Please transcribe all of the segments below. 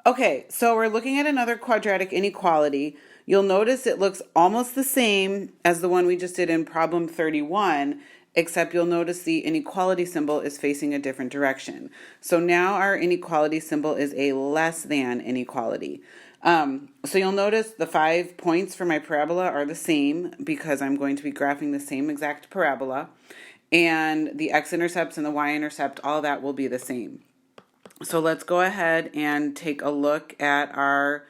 Okay, so we're looking at another quadratic inequality. You'll notice it looks almost the same as the one we just did in problem 31, except you'll notice the inequality symbol is facing a different direction. So now our inequality symbol is a less than inequality. So you'll notice the 5 points for my parabola are the same because I'm going to be graphing the same exact parabola. And the x-intercepts and the y-intercept, all that will be the same. So let's go ahead and take a look at our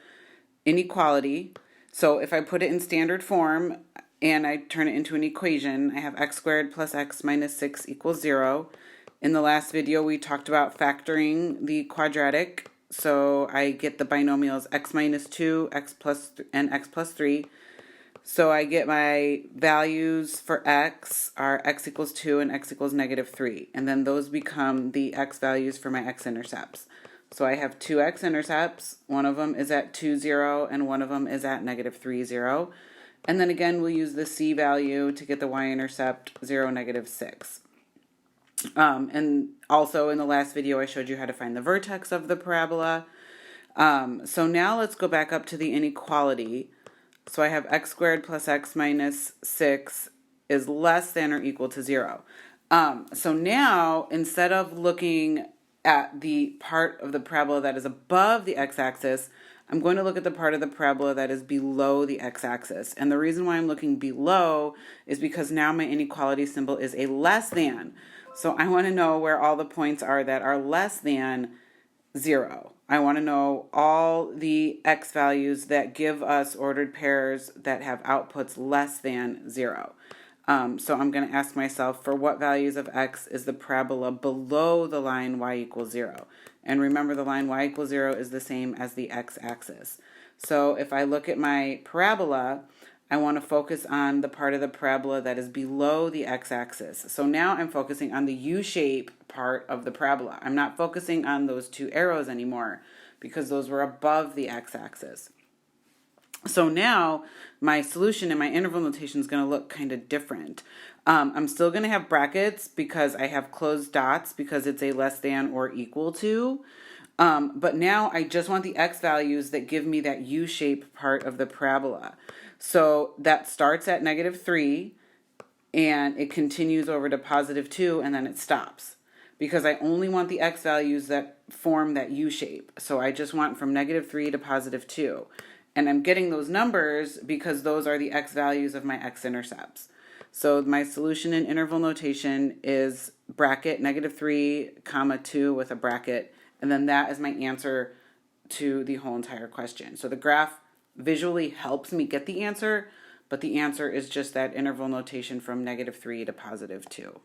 inequality. So if I put it in standard form and I turn it into an equation, I have x squared plus x minus 6 equals 0. In the last video, we talked about factoring the quadratic. So I get the binomials x minus 2, and x plus 3. So I get my values for x are x equals 2 and x equals negative 3. And then those become the x values for my x-intercepts. So I have two x-intercepts. One of them is at 2, 0, and one of them is at negative 3, 0. And then again, we'll use the c value to get the y-intercept 0, negative 6. And also in the last video, I showed you how to find the vertex of the parabola. So now let's go back up to the inequality. So I have x squared plus x minus 6 is less than or equal to 0. So now, instead of looking at the part of the parabola that is above the x-axis, I'm going to look at the part of the parabola that is below the x-axis. And the reason why I'm looking below is because now my inequality symbol is a less than. So I want to know where all the points are that are less than 0. I want to know all the x values that give us ordered pairs that have outputs less than 0. So I'm going to ask myself, for what values of x is the parabola below the line y equals 0? And remember, the line y equals 0 is the same as the x-axis. So if I look at my parabola, I want to focus on the part of the parabola that is below the x-axis. So now I'm focusing on the U-shape part of the parabola. I'm not focusing on those two arrows anymore because those were above the x-axis. So now my solution and my interval notation is going to look kind of different. I'm still going to have brackets because I have closed dots because it's a less than or equal to. But now I just want the x values that give me that U-shape part of the parabola. So that starts at negative 3 and it continues over to positive 2 and then it stops. Because I only want the x values that form that U-shape. So I just want from negative 3 to positive 2. And I'm getting those numbers because those are the x values of my x-intercepts. So my solution in interval notation is bracket negative 3, comma 2 with a bracket. And then that is my answer to the whole entire question. So the graph visually helps me get the answer, but the answer is just that interval notation from negative 3 to positive 2.